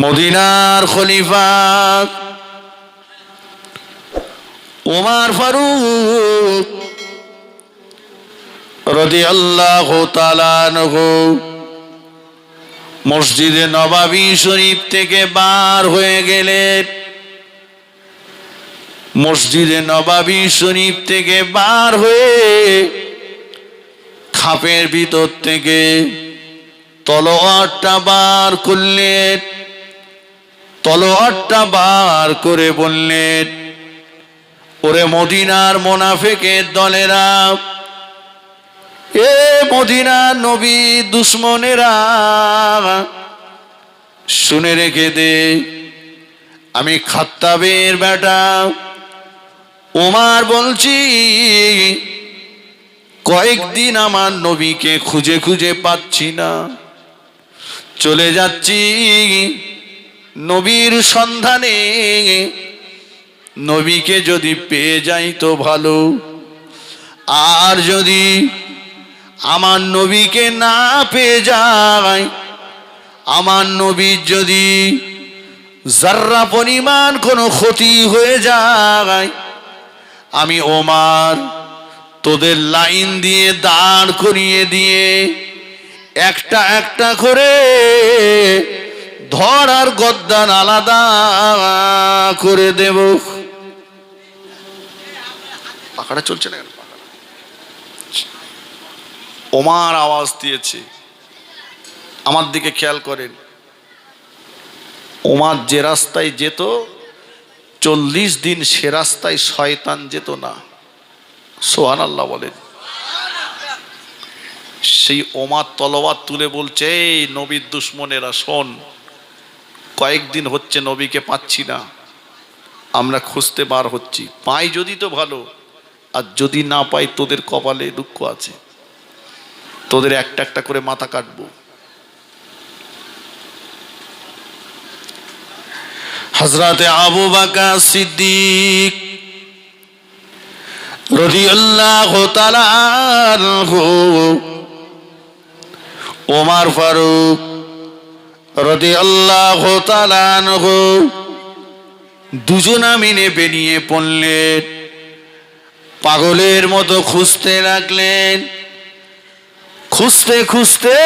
মদিনার খলিফা ওমর ফারুক রাদিয়াল্লাহু তাআলা আনহু মসজিদে নববী শরীফ থেকে বার হয়ে গেলেন। মসজিদে নববী শরীফ থেকে বার হয়ে খাপের ভিতর থেকে তলোয়ারটা বার করলেন। তলোয়ারটা বার করে বললেন, ওরে মদিনার মুনাফিকের দলেরা, এ মদিনার নবী দুশমনেরা, শুনে রেখে দে, আমি খাত্তাবের বেটা ওমর বলছি, কয়েকদিন আমার নবীকে খুঁজে খুঁজে পাচ্ছি না, চলে যাচ্ছি নবীর সন্ধানে। নবীকে যদি পেয়ে যাই তো ভালো, আর যদি আমার নবীকে না পেয়ে যাই, আমার নবীর যদি যার্রা পরিমাণ কোনো ক্ষতি হয়ে যায়, আমি ওমর তোদের লাইন দিয়ে দাঁড় করিয়ে দিয়ে একটা একটা করে ধর আর গদ্দান আলাদা করে দেব। পাখাটা চলছে না, ওমর আওয়াজ দিয়েছে, আমার দিকে খেয়াল করেন। ওমর যে রাস্তায় যেত 40 দিন সে রাস্তায় শয়তান যেত না। সুবহানাল্লাহ বলেন। সেই ওমর তলোয়ার তুলে বলছে, এই নবীর দুশমনেরা শোন, কয়েকদিন হচ্ছে নবীকে পাচ্ছি না, আমরা খুঁজতে বার হচ্ছি, পাই যদি তো ভালো, আর যদি না পাই তোদের কপালে দুঃখ আছে, তোদের একটা একটা করে মাথা কাটবো। হযরতে আবু বকর সিদ্দিক রাদিয়াল্লাহু তাআলা আনহু, ওমর ফারুক রাদিয়াল্লাহু তাআলা আনহু দুজনা মিলে বেরিয়ে পড়লেন। পাগলের মতো খুঁজতে লাগলেন। খুঁজতে খুঁজতে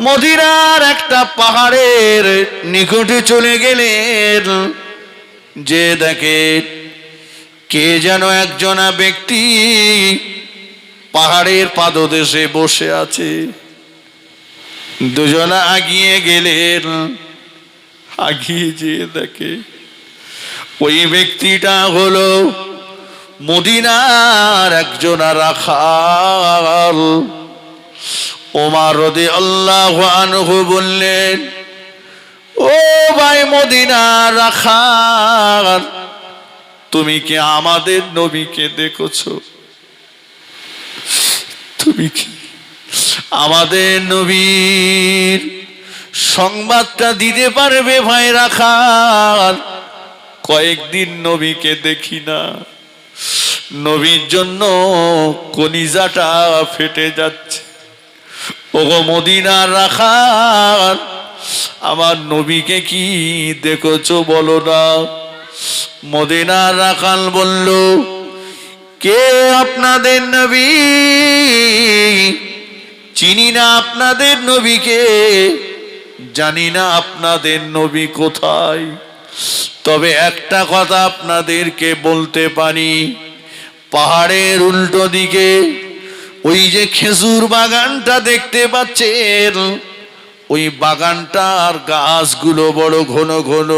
মদিনার একটা পাহাড়ের নিকটে চলে গেলেন। যে দেখে কে যেন একজনা ব্যক্তি পাহাড়ের পাদদেশে বসে আছে। দুজনা আগিয়ে গেলেন। আগিয়ে যেয়ে দেখে ওই ব্যক্তিটা হলো মদিনার একজনা রাখাল। ওমর রাদিয়াল্লাহু আনহু বললেন, ও ভাই মদিনার রাখাল, তুমি কি আমাদের নবীকে দেখেছো? তুমি কি আমাদের নবীর সংবাদটা দিতে পারবে ভাই রাখাল? কয়েকদিন নবীকে দেখি না, নবীর জন্য কলিজাটা ফেটে যাচ্ছে। ওগো মদিনার রাখাল, আমার নবীকে কি দেখেছো বলো না? মদিনার রাখাল বলল, কে আপনাদের নবী? চিনি না আপনাদের নবীকে, জানি না আপনাদের নবী কোথায়। তবে একটা কথা আপনাদেরকে বলতে পারি, পাহাড়ের উল্টো দিকে ওই যে খেজুর বাগানটা দেখতে পাচ্ছেন, ওই বাগানটার গাছগুলো বড় ঘন ঘন,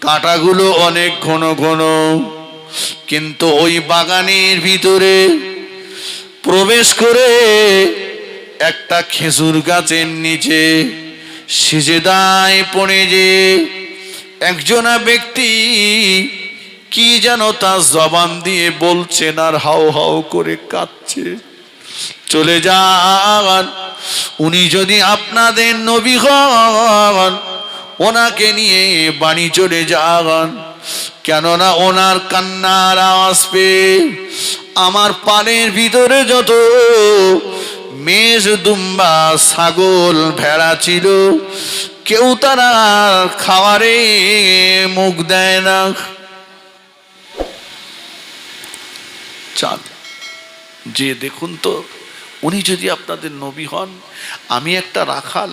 কাঁটাগুলো অনেক ঘন ঘন, কিন্তু ওই বাগানের ভিতরে প্রবেশ করে একটা খেজুর গাছের নিচে সিজদায় পড়ে যে একজনা ব্যক্তি কি যেন তার জবান দিয়ে বলছেন আর হাউ হাউ করে কাঁদছে। চলে যান, উনি যদি আপনাদের নবী হন, ওনাকে নিয়ে বাড়ি চলে যান, কেননা ওনার কান্নার আওয়াজ পেয়ে আমার পানের ভিতরে যত মেষ দুম্বা ছাগল ভেড়া ছিল, কেউ তারা খাওয়ারে মুখ দেয় না। চাঁদ যে দেখুন তো, উনি যদি আপনাদের নবী হন, আমি একটা রাখাল,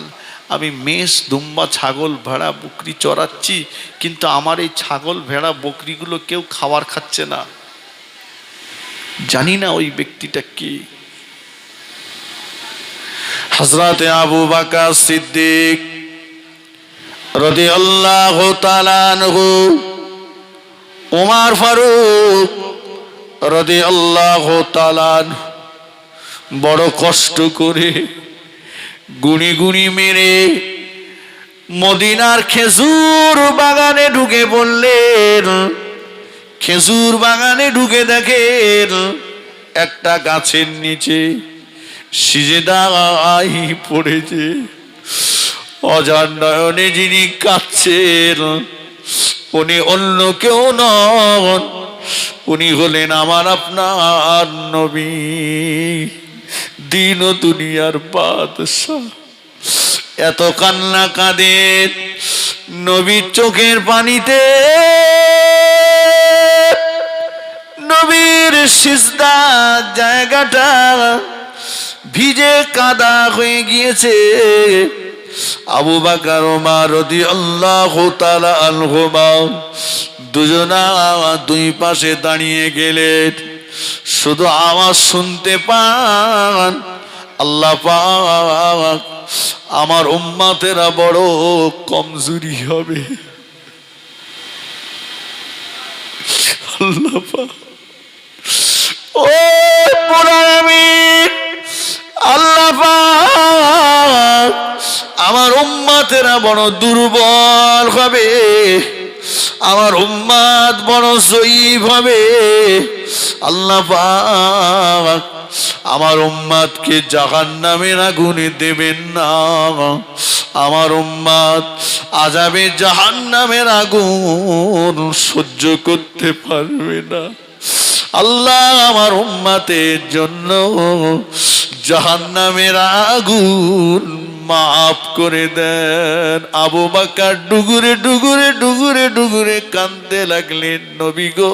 আমি মেষ দুম্বা ছাগল ভেড়া বকরি চড়াচ্ছি, কিন্তু আমার এই ছাগল ভেড়া বকরিগুলো কেউ খাবার খাচ্ছে না, জানি না ওই ব্যক্তিটা কি। হযরতে আবু বকর সিদ্দিক রাদিয়াল্লাহু তাআলা আনহু, ওমর ফারুক রাদিয়াল্লাহু তাআলা আনহু বড় কষ্ট করে গুনি গুনি মেরে মদিনার খেজুর বাগানে ঢুকে পড়লেন। খেজুর বাগানে ঢুকে দেখেন একটা গাছের নিচে সিজদায় পড়েছে। অজান নয়নে যিনি কাঁদছেন উনি অন্য কেউ নন, উনি হলেন আমার আপনার নবী, দিন ও দুনিয়ার বাদশাহ। এত কান্না কাঁদেন, নবীর চোখের পানিতে নবীর সিজদা জায়গাটা ভিজে কাদা হয়ে গিয়েছে। আবু বকর ওমর রাদিয়াল্লাহু তাআলা আনহুমা দুজনা দুই পাশে দাঁড়িয়ে গেলেন, শুধু আওয়াজ শুনতে পান, আল্লাহ পাক আমার উম্মতেরা বড় কমজোরি হবে, আল্লাহ পাক ও আল্লাহ পাক আমার উম্মতেরা বড় দুর্বল হবে, আমার উম্মত বড় জয়ীফ হবে। আল্লাহ পাক আমার উম্মতকে জাহান্নামের আগুনে দেবেন না, আমার উম্মত আযাবে জাহান্নামের আগুন সহ্য করতে পারবে না। আল্লাহ আমার উম্মতের জন্য জাহান্নামের আগুন মাফ করে দেন। আবু বকর ডুগুরে ডুগুরে ডুগুরে ডুগুরে কাঁদতে লাগলেন, নবী গো,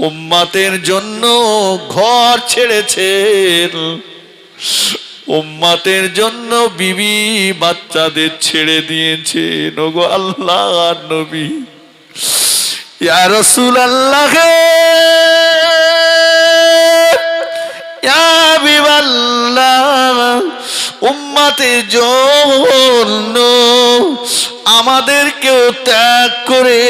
উম্মতের জন্য ঘর ছেড়েছেন, উম্মতের জন্য বিবি বাচ্চাদের ছেড়ে দিয়েছেন। ওগো আল্লাহর নবী, ইয়া রাসূলুল্লাহ, ইয়া হাবিবাল্লাহ, উম্মতের জন্য আমাদেরকেও ত্যাগ করে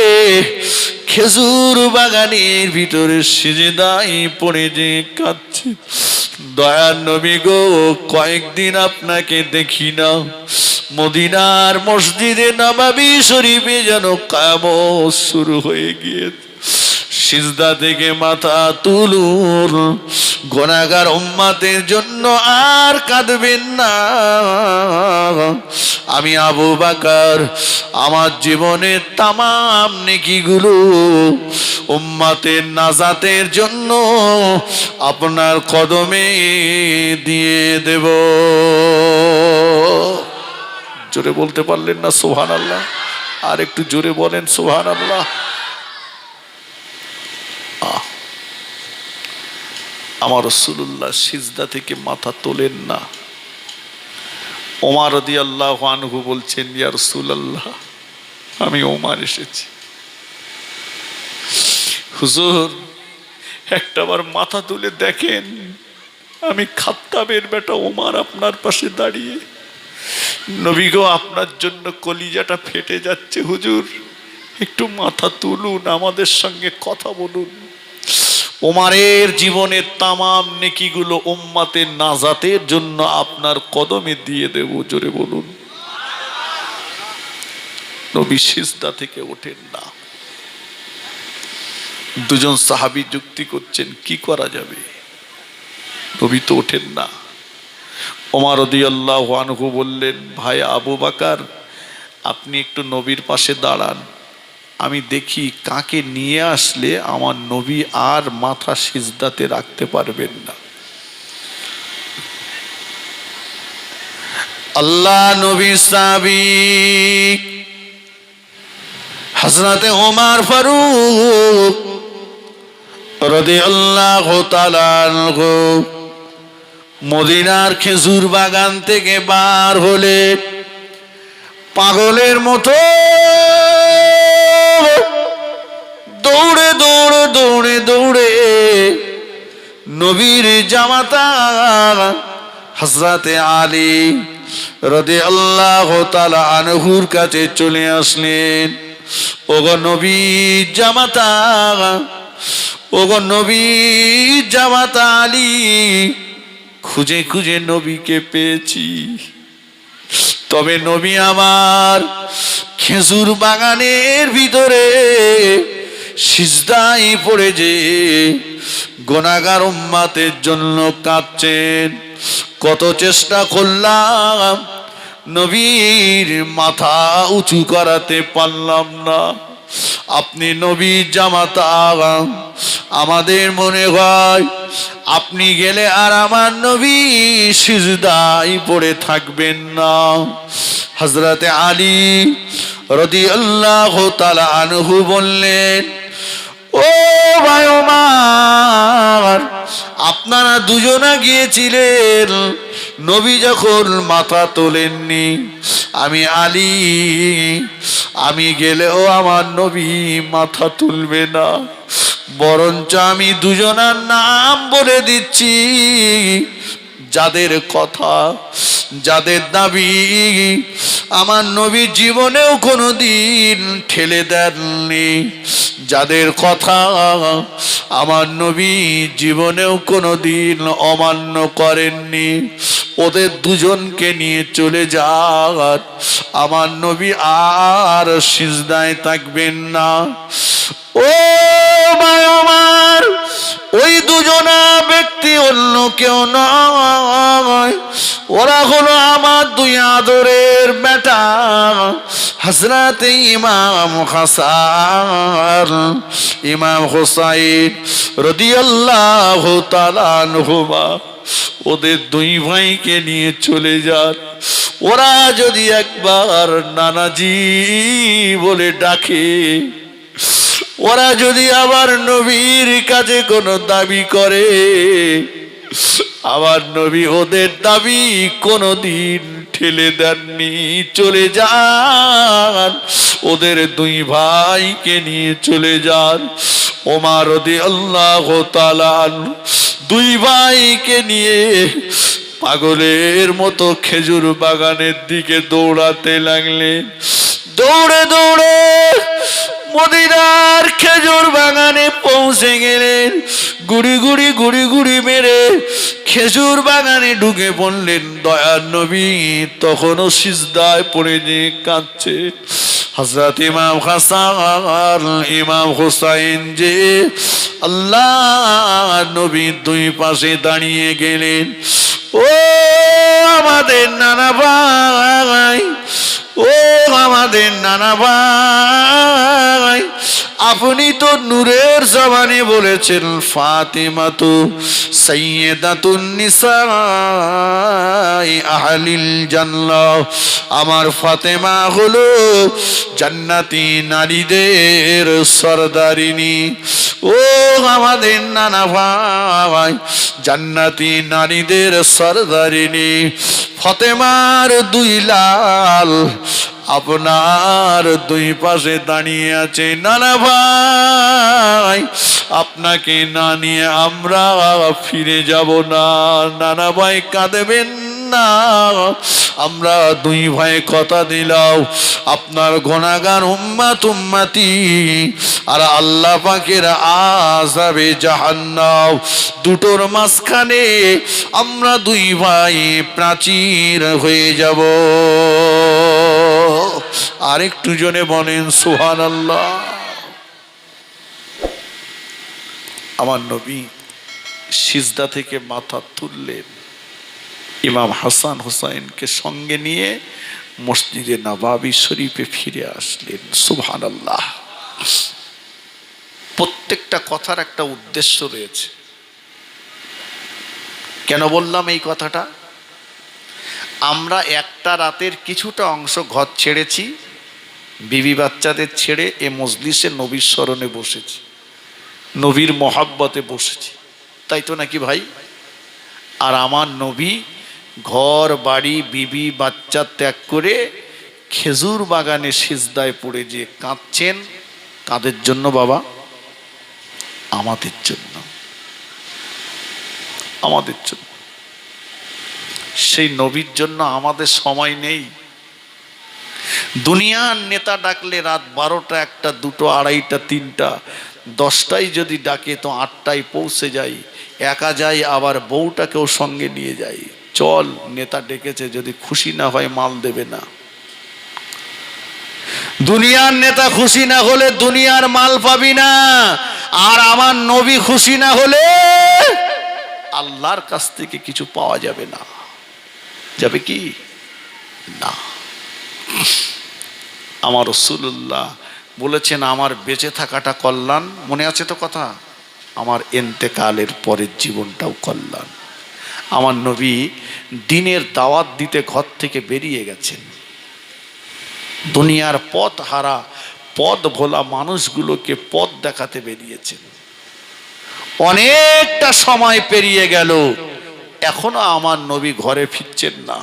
খেজুর বাগানের ভিতরে সিজদায় পড়ে যে কাঁদছে। দয়ার নবী গো, কয়েকদিন আপনাকে দেখি না, মদিনার মসজিদে নববী শরীফে যেন কিয়ামত শুরু হয়ে গিয়েছে। সিজদা থেকে মাথা তুলুন, গুনাহগার উম্মতের জন্য আর কাঁদবেন না। আমি আবু বকর আমার জীবনের তামাম নেকিগুলো উম্মতের নাজাতের জন্য আপনার কদমে দিয়ে দেব। জোরে বলতে পারলেন না সুবহানাল্লাহ? আর একটু জোরে বলেন সুবহানাল্লাহ। আমার রাসূলুল্লাহ সিজদা থেকে মাথা তোলেন না। ওমর রাদিয়াল্লাহু আনহু বলছেন, ইয়া রাসূলুল্লাহ, আমি ওমর এসেছি, হুজুর একটাবার মাথা তুলে দেখেন, আমি খাত্তাবের বেটা ওমর আপনার পাশে দাঁড়িয়ে। নবী গো, আপনার জন্য কলিজাটা ফেটে যাচ্ছে, হুজুর একটু মাথা তুলুন, আমাদের সঙ্গে কথা বলুন। ওমরের জীবনের তামাম নেকিগুলো উম্মতের নাজাতের জন্য আপনার কদমে দিয়ে দেব। জোরে বলুন। নবী সিজদা থেকে ওঠেন না। দুজন সাহাবী যুক্তি করছেন, কি করা যাবে, নবী তো ওঠেন না। ওমর রাদিয়াল্লাহু আনহু বললেন, ভাই আবু বকর, আপনি একটু নবীর পাশে দাঁড়ান, আমি দেখি কাকে নিয়ে আসলে আমার নবী আর মাথা সিজদাতে রাখতে পারবেন না। আল্লাহ নবী সাহাবী হযরত ওমর ফারুক রাদিয়াল্লাহু তাআলা আনহু মদিনার খেজুর বাগান থেকে বার হলে পাগলের মতো দৌড়ে দৌড়ে দৌড়ে দৌড়ে নবীর জামাতা হযরতে আলী রাদিয়াল্লাহু তাআলা আনহুর কাছে চলে আসলেন। ওগো নবীর জামাতা, ওগো নবীর জামাতা আলী, খুঁজে খুঁজে নবীকে পেয়েছি, তবে নবী আমার খেজুর বাগানের ভিতরে সিজদায় পড়ে যে গুনাহগার উম্মতের জন্য কাঁদছেন। কত চেষ্টা করলাম নবীর মাথা উঁচু করাতে পারলাম না। আপনি নবীর জামাতা, আমাদের মনে হয় আপনি গেলে আর আমার নবী সিজদায় পড়ে থাকবেন না। হযরতে আলী রাদিয়াল্লাহু তাআলা আনহু বললেন, ও ভাই ওমর, আপনারা দুজনা গিয়েছিলেন, নবী যখন মাথা তোলেননি, আমি আলী, আমি গেলেও আমার নবী মাথা তুলবে না। বরঞ্চ আমি দুজনার নাম বলে দিচ্ছি, যাদের কথা, যাদের দাবি আমার নবী জীবনেও কোনোদিন ঠেলে দেননি, যাদের কথা আমার নবী জীবনেও কোনোদিন অমান্য করেননি, ওদের দুজনকে নিয়ে চলে যান, আমার নবী আর সিজদায় থাকবেন না। ও ভাই আমার, ওই দুজনা ব্যক্তি অন্য কেউ নয়, ওরা হলো আমার দুই আদরের বেটা হযরত ইমাম হাসান, ইমাম হুসাইন রাদিয়াল্লাহু তাআলা আনহুমা। ওদের দুই ভাইকে নিয়ে চলে যান। ওরা যদি একবার নানাজি বলে ডাকে, ওরা যদি আবার নবীর কাছে কোনো দাবি করে, আমার নবী ওদের দাবি কোনোদিন ঠেলে দেননি। চলে যান, ওদের দুই ভাইকে নিয়ে চলে যান। ওমর রাদিয়াল্লাহু তাআলা দুই ভাইকে নিয়ে পাগলের মতো খেজুর বাগানের দিকে দৌড়াতে লাগলেন। দৌড়ে দৌড়ে মদিনার খেজুর বাগানে পৌঁছে গেলেন। গুড়ি গুড়ি গুড়ি গুড়ি মেরে খেজুর বাগানে ঢুকে পড়লেন। দয়ার নবী তখনও সিজদায় পড়ে যে কাঁদছে। হযরত ইমাম হাসান, ইমাম হুসাইন যে আল্লাহ নবীর দুই পাশে দাঁড়িয়ে গেলেন। ও আমাদের নানা ভাই, ও আমাদের নানা ভাই, আপনি তো নূরের জবানে বলেছেন ফাতিমাতু সাইয়্যিদাতুন নিসাই আহলিল জান্নাহ, আমার ফাতেমা হলো জান্নাতি নারীদের সরদারিনী। ও আমাদের নানা ভাই, জান্নাতি নারীদের সরদারিনী ফাতেমার দুই লাল আপনার দুই পাশে দাঁড়িয়ে আছে। নানা ভাই, আপনাকে না নিয়ে আমরা ফিরে যাব না। নানা ভাই কাঁদবেন না, আমরা দুই ভাই কথা দিলাম, আপনার গুনাহগার উম্মত উম্মতি আর আল্লাহ পাকের আযাবে জাহান্নাম দুটোর মাঝখানে আমরা দুই ভাই প্রাচীর হয়ে যাব। আরেকটু জনে বলেন সুবহানাল্লাহ। আমার নবী সিজদা থেকে মাথা তুললেন, ইমাম হাসান হুসাইনকে সঙ্গে নিয়ে মসজিদে নববী শরীফে ফিরে আসলেন। সুবহানাল্লাহ। প্রত্যেকটা কথার একটা উদ্দেশ্য রয়েছে। কেন বললাম এই কথাটা? আমরা একটা রাতের কিছুটা অংশ ঘর ছেড়েছি, বিবি বাচ্চাদের ছেড়ে এ মজলিসে নবীর স্মরণে বসেছি, নবীর মহাব্বতে বসেছি, তাই তো নাকি ভাই? আর আমার নবী ঘর বাড়ি বিবি বাচ্চা ত্যাগ করে খেজুর বাগানে সিজদায় পড়ে যে কাঁদছেন, কাদের জন্য বাবা? আমাদের জন্য, আমাদের জন্য। সেই নবীর জন্য আমাদের সময় নেই। দুনিয়ার নেতা ডাকলে রাত 12টা, 1টা, 2টো, 2:30টা, 3টা, 10টায় যদি ডাকে তো 8টায় পৌঁছে যাই, একা যাই, আবার বউটাকেও সঙ্গে নিয়ে যাই। চল, নেতা ডেকেছে, যদি খুশি না হয় মাল দেবে না। দুনিয়ার নেতা খুশি না হলে দুনিয়ার মাল পাবি না, আর আমার নবী খুশি না হলে আল্লাহর কাছ থেকে কিছু পাওয়া যাবে না। যাবে কি না? আমার রাসূলুল্লাহ বলেছেন আমার বেঁচে থাকাটা কল্যাণ, মনে আছে তো কথা? আমার ইন্তেকালের পরের জীবনটাও কল্যাণ। আমার নবী দ্বীনের দাওয়াত দিতে ঘর থেকে বেরিয়ে গেছেন, দুনিয়ার পথ হারা পথ ভোলা মানুষগুলোকে পথ দেখাতে বেরিয়েছেন। অনেকটা সময় পেরিয়ে গেল, এখনো আমার নবী ঘরে ফিরছেন না।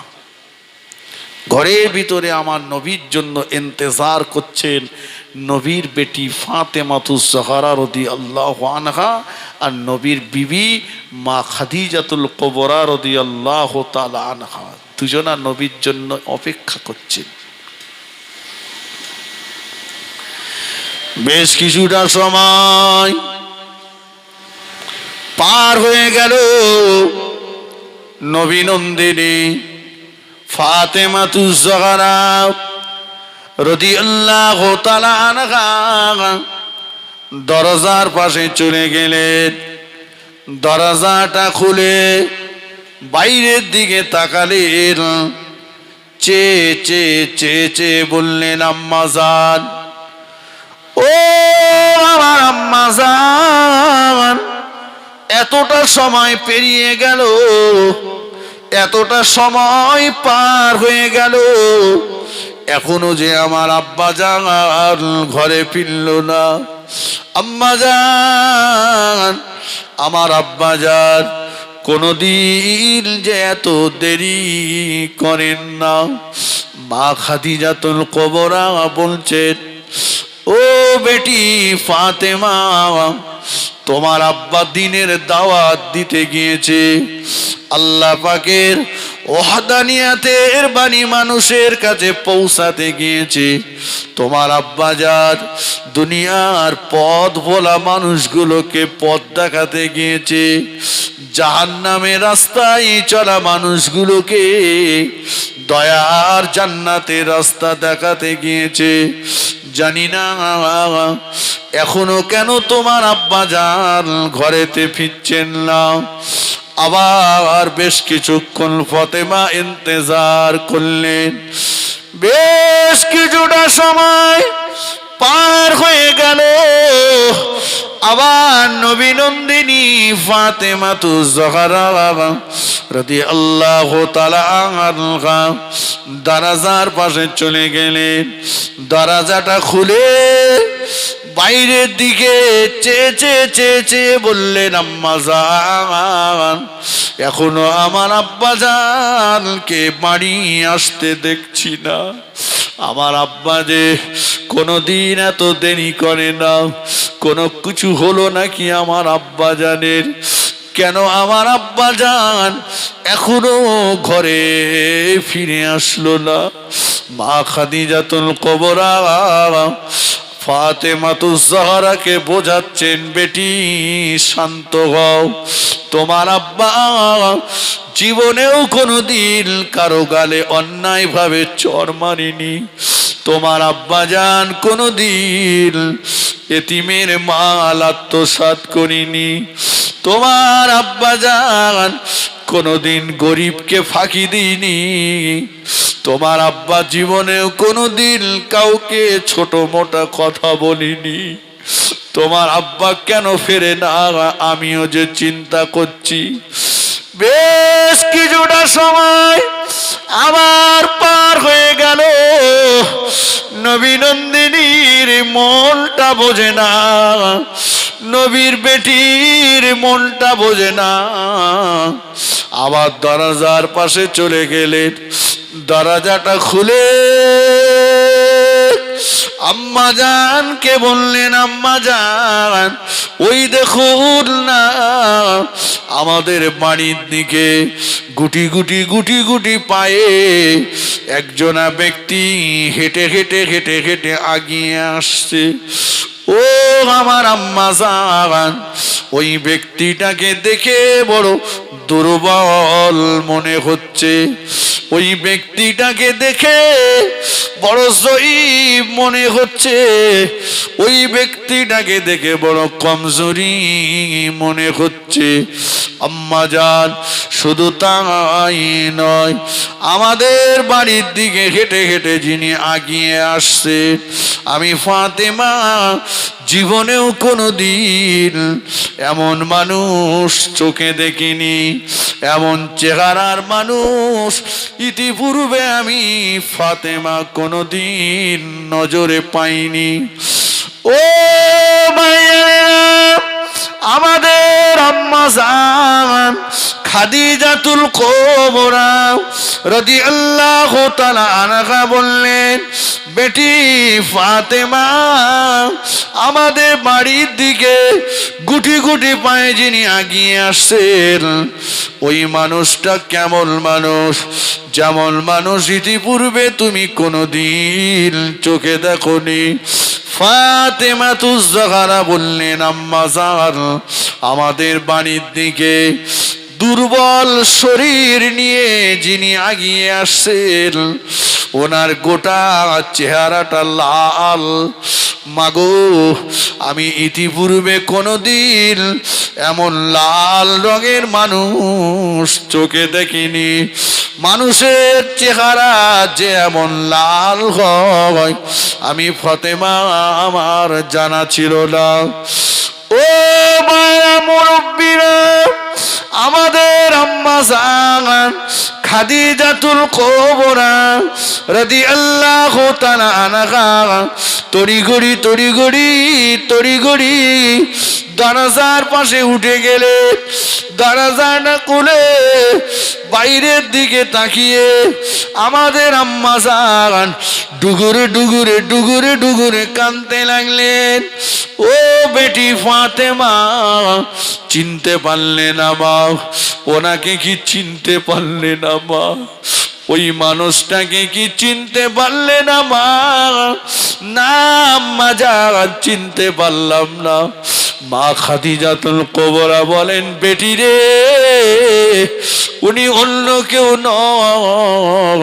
ঘরের ভিতরে আমার নবীর জন্য ইন্তজার করছেন নবীর বেটি ফাতেমাতুজ জাহরা রাদিয়াল্লাহু আনহা আর নবীর বিবি মা খাদিজাতুল কুবরা রাদিয়াল্লাহু তাআলা আনহা। দুজনা নবীর জন্য অপেক্ষা করছেন। বেশ কিছুটা সময় পার হয়ে গেল। নবী নন্দিনী ফাতেমাতুজ জাহরা রাদিয়াল্লাহু তাআলা আনহা দরজার পাশে চলে গেলেন। দরজাটা খুলে বাইরের দিকে তাকালেন, চেয়ে চেয়ে চেয়ে চেয়ে বললেন, আম্মা জান, ও আমার আম্মা জান, এতটা সময় পেরিয়ে গেল, এতটা সময় পার হয়ে গেল, এখনো যে আমার আব্বা জান ঘরে ফিরল না। আম্মা জান, আমার আব্বা জান কোনদিন যে এত দেরি করেন না। মা খাদিজাতুল কুবরা বলছেন, ও বেটি ফাতেমা, তোমার আব্বা দ্বীনের দাওয়াত দিতে গিয়েছে, আল্লাহ পাকের ওয়াহদানিয়াতের বাণী মানুষের কাছে পৌঁছাতে গিয়েছে। তোমার আব্বা জান দুনিয়ার পথ ভোলা মানুষগুলোকে পথ দেখাতে গিয়েছে, জাহান্নামের রাস্তায় চলা মানুষগুলোকে দয়ার জান্নাতের রাস্তা দেখাতে গিয়েছে। জানি না এখনো কেন তোমার আব্বা জান ঘরেতে ফিরছেন না। আবার বেশ কিছুক্ষণ ফাতেমা ইন্তজার করলেন। বেশ কিছুটা সময় পার হয়ে গেল। আবার নবী নন্দিনী ফাতেমাতুজ জাহরা রাদিয়াল্লাহু তাআলা আনহা দরজার পাশে চলে গেলেন। দরজাটা খুলে বাইরের দিকে চেয়ে চেয়ে চেয়ে চেয়ে বললেন, আম্মা জান, এখনো আমার আব্বা জানকে বাড়ি আসতে দেখছি না। আমার আব্বা যে কোনোদিন এত দেরি করে না, কোনো কিছু হলো নাকি আমার আব্বা জানের? কেন আমার আব্বা জান এখনো ঘরে ফিরে আসলো না? মা খাদিজাতুল কুবরা ফাতেমাতুজ জাহরাকে বোঝাচ্ছেন, বেটি শান্ত হও, তোমার আব্বা জীবনেও কোনোদিন কারো গালে অন্যায়ভাবে চড় মারেনি। তোমার আব্বা জান কোনোদিন এতিমের মাল আত্মসাৎ করিনি। তোমার আব্বা জান কোনোদিন গরিবকে ফাঁকি দিইনি। তোমার আব্বা জীবনেও কোনোদিন কাউকে ছোট মোটা কথা বলিনি। তোমার আব্বা কেন ফেরে না আমিও যে চিন্তা করছি। বেশ কিছুটা সময় আবার পার হয়ে গেল। নবী নন্দিনীর মনটা বোঝে না, নবীর বেটির মনটা বোঝে না। আবার দরজার পাশে চলে গেলেন, দরজাটা খুলে আম্মা জানকে বললেন, আম্মা জান ওই দেখুন না আমাদের বাড়ির দিকে গুটি গুটি গুটি গুটি পায়ে একজনা ব্যক্তি হেঁটে হেঁটে হেঁটে হেঁটে আগিয়ে আসছে। ও আমার আম্মা জান, ওই ব্যক্তিটাকে দেখে বড় দুর্বল মনে হচ্ছে, ওই ব্যক্তিটাকে দেখে বড় জয়ীফ মনে হচ্ছে, ওই ব্যক্তিটাকে দেখে বড় কমজোরি মনে হচ্ছে। আম্মা জান শুধু তাই নয়, আমাদের বাড়ির দিকে হেঁটে হেঁটে যিনি আগিয়ে আসছে, আমি ফাতেমা জীবনেও কোনোদিন এমন মানুষ চোখে দেখিনি, এমন চেহারার মানুষ ইতিপূর্বে আমি ফাতেমা কোনোদিন নজরে পাইনি। ও মায়েরা, আমাদের আম্মা জান খাদিজাতুল কুবরা রাদিয়াল্লাহু তাআলা আনহা বললেন, বেটি ফাতেমা আমাদের বাড়ির দিকে গুটি গুটি পায়ে যিনি আগিয়ে আসছেন, ওই মানুষটা কেমন মানুষ, যেমন মানুষ ইতিপূর্বে তুমি কোনোদিন চোখে দেখোনি। ফাতেমাতুজ জাহরা বললেন, আম্মা জান আমাদের বাড়ির দিকে দুর্বল শরীর নিয়ে যিনি আগিয়ে আসছেন, ওনার গোটা চেহারাটা লাল। মাগো আমি ইতিপূর্বে কোনোদিন এমন লাল রঙের মানুষ চোখে দেখিনি। মানুষের চেহারা যে এমন লাল হয় আমি ফাতেমা আমার জানা ছিল না। ও মায়া মুরব্বিরা, আমাদের আম্মা জান খাদিজাতুল কুবরা রাদিয়াল্লাহু তাআলা আনহা তড়িঘড়ি তড়িঘড়ি তড়িঘড়ি দরজার পাশে উঠে গেলে, দরজাটা খুলে বাইরের দিকে তাকিয়ে আমাদের আম্মা জান ডুগুরে ডুগুরে ডুগুরে ডুগুরে কাঁদতে লাগলেন। ও বেটি ফাতেমা চিনতে পারলে না মা? ওনাকে কি চিনতে পারলে না মা? ওই মানুষটাকে কি চিনতে পারলে না মা? না আম্মা জান চিনতে পারলাম না। মা খাদিজাতুল কুবরা বলেন, বেটি রে উনি অন্য কেউ নন,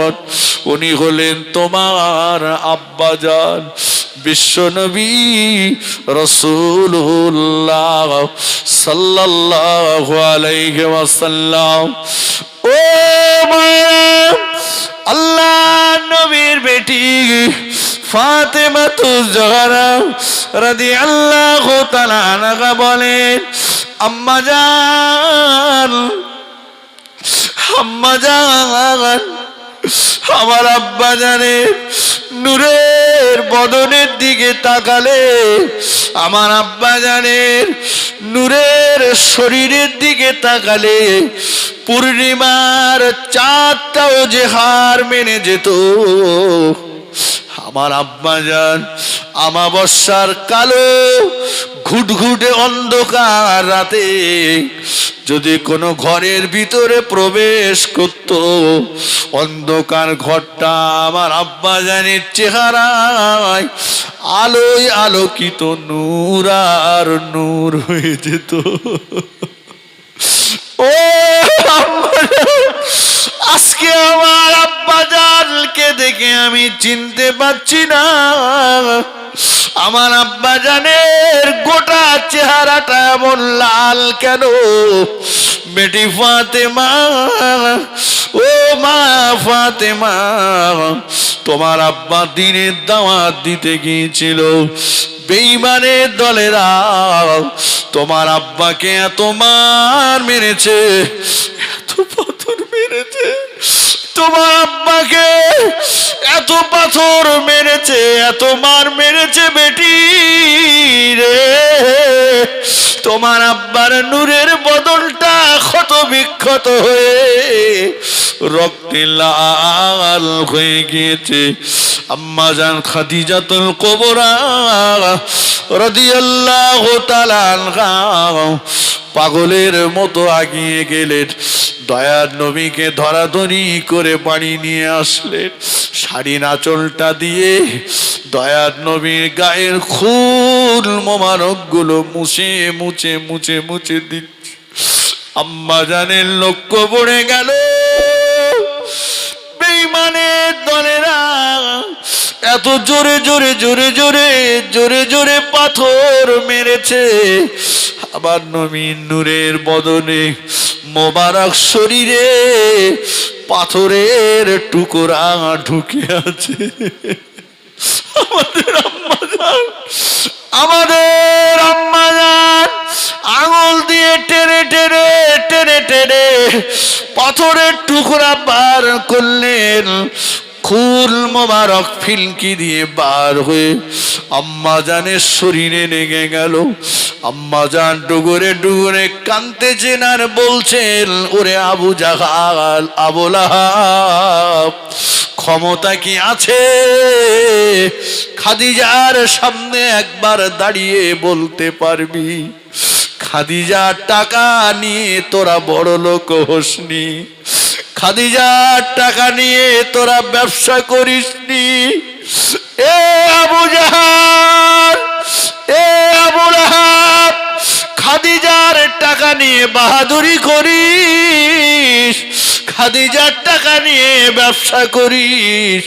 উনি হলেন তোমার আব্বা জান বিশ্বনবী রাসূলুল্লাহ সাল্লাল্লাহু আলাইহি ওয়াসাল্লাম। ও মায়া, আল্লাহ নবীর বেটি ফাতেমাতুজ জাহরা রাদিয়াল্লাহু তাআলা আনহা বলেন, আম্মা জান আম্মা জান আমার আব্বা জানের নূরের বদনের দিকে তাকালে, আমার আব্বা জানের নূরের শরীরের দিকে তাকালে পূর্ণিমার চাঁদটাও যে হার মেনে যেত। আমার আব্বা জান আমাবস্যার কালো ঘুটঘুটে অন্ধকার রাতে যদি কোনো ঘরের ভিতরে প্রবেশ করত, অন্ধকার ঘরটা আমার আব্বা জানের চেহারায় আলোয় আলোকিত নূর আর নূর হয়ে যেত। ও আজকে আমার আব্বা জানকে দেখে আমি চিনতে পারছি না। আমার আব্বা জানের গোটা চেহারাটা এমন লাল কেন? বেটি ফাতেমা, ও মা ফাতেমা, তোমার আব্বা দিনের দাওয়াত দিতে গিয়েছিল, বেঈমানের দলেরা তোমার আব্বাকে এত মার মেরেছে, এত পাথর মেরেছে, তোমার আব্বাকে এত পাথর মেরেছে, এত মার মেরেছে বেটি রে, তোমার আব্বার নূরের বদলটা ক্ষত বিক্ষত হয়ে রক্তে লাল হয়ে গিয়েছে। আম্মা জান খাদিজাতুল কুবরা রাদিয়াল্লাহু তাআলা আনহা পাগলের মতো আগিয়ে গেলেন, দয়ার নবীকে ধরাধরি করে পানি নিয়ে আসলেন, শাড়ির আঁচলটা দিয়ে দয়ার নবীর গায়ের খুন মোবারক গুলো মুছে মুছে মুছে মুছে দিচ্ছে। আম্মা জানের লক্ষ্য পড়ে গেল, বেঈমানের দলেরা এত জোরে জোরে জোরে জোরে জোরে জোরে পাথর মেরেছে, আবার নবীর নূরের বদনে মোবারক শরীরে পাথরের টুকরা ঢুকে আছে। আমাদের আম্মা জান আঙুল দিয়ে টেনে টেনে টেনে টেনে পাথরের টুকরা বার করলেন, খুন মোবারক ফিলকি দিয়ে বার হয়ে আম্মা জানের শরীরে লেগে গেল। আম্মা জান ডুগরে ডুগরে কাঁদতেছেন আর বলছেন, ওরে আবু জাহাল, আবু লাহাব, ক্ষমতা কি আছে খাদিজার সামনে একবার দাঁড়িয়ে বলতে পারবি খাদিজার টাকা নিয়ে তোরা বড় লোক হোসনি, খাদিজার টাকা নিয়ে তোরা ব্যবসা করিসনি? এ আবু জাহাল, এ আবু লাহাব, খাদিজার টাকা নিয়ে বাহাদুরি করিস, খাদিজার টাকা নিয়ে ব্যবসা করিস,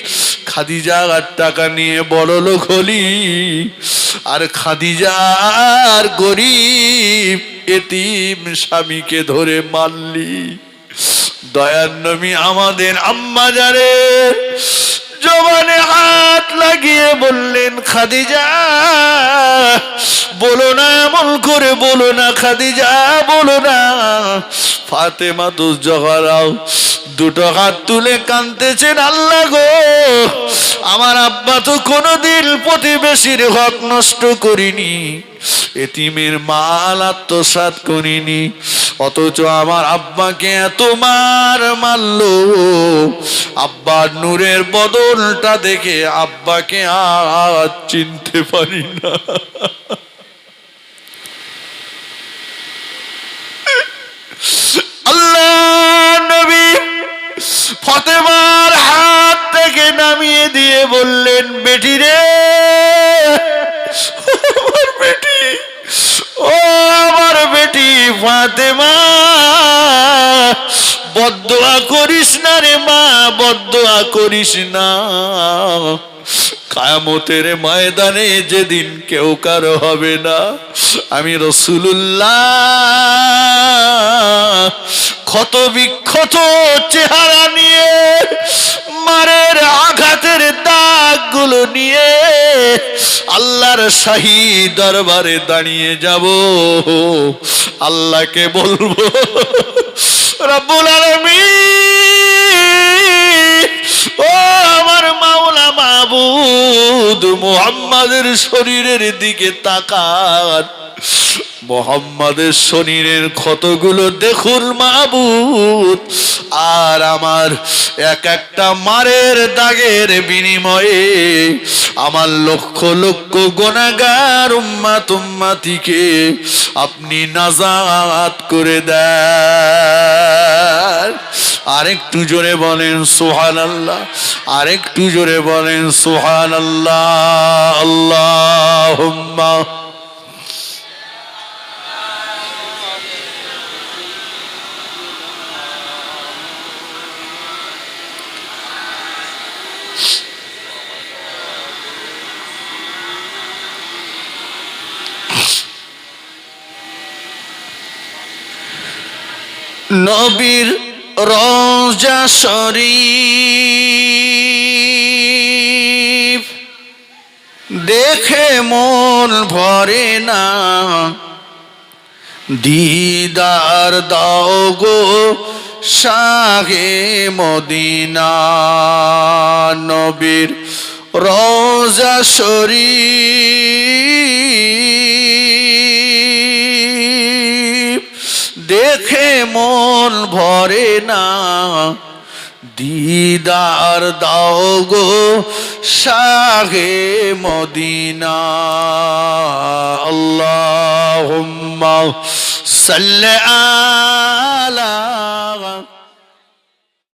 খাদিজার টাকা নিয়ে বড় লোক হলি, আর খাদিজার গরিব এতিম স্বামীকে ধরে মারলি। দয়ার নবী আমাদের আম্মা জানের জবানে হাত লাগিয়ে বললেন, খাদিজা বলো না, এমন করে বলো না, খাদিজা বলো না। ফাতেমা তো জহরাও দুটো হাত তুলে কাঁদতেছেন, আল্লাহ গো, আমার আব্বা তো কোনোদিন প্রতিবেশীর হক নষ্ট করিনি, এতিমের মাল আত্মসাৎ করিনি, অথচ আমার আব্বাকে এত মার মারলো। আব্বার নূরের বদলটা দেখে আব্বাকে আর চিনতে পারি না। আল্লাহ নবী ফাতেমার হাত থেকে নামিয়ে দিয়ে বললেন, বেটি রে, আমার বেটি, ও আমার বেটি ফাতেমা, বদদোয়া করিস না রে মা, বদদোয়া করিস না। কিয়ামতের ময়দানে যেদিন কেউ কারো হবে না, আমি রাসূলুল্লাহ ক্ষত বিক্ষত চেহারা নিয়ে, মারের আঘাতের দাগগুলো নিয়ে আল্লাহর শাহী দরবারে দাঁড়িয়ে যাব, আল্লাহকে বলবো, রব্বুল আলামিন, ও আমার মাওলা মাবুদ, মুহাম্মাদের শরীরের দিকে তাকান, মুহাম্মাদের শরীরের ক্ষতগুলো দেখুন মাবুদ, আর আমার এক একটা মারের দাগের বিনিময়ে আমার লক্ষ লক্ষ গুনাহগার উম্মত উম্মতিকে আপনি নাজাত করে দেন। আরেকটু জোরে বলেন সুবহানাল্লাহ, আরেকটু জোরে বলেন সুবহানাল্লাহ। আল্লাহুম্মা নবীর রওজা শরীফ দেখে মন ভরে না, দিদার দাও গো শাহে মদিনা নবীর রওজা শরীফ দেখে মন ভরে না দিদার দাও গো শাহে মদিনা আল্লাহুম্মা সাল্লি আলা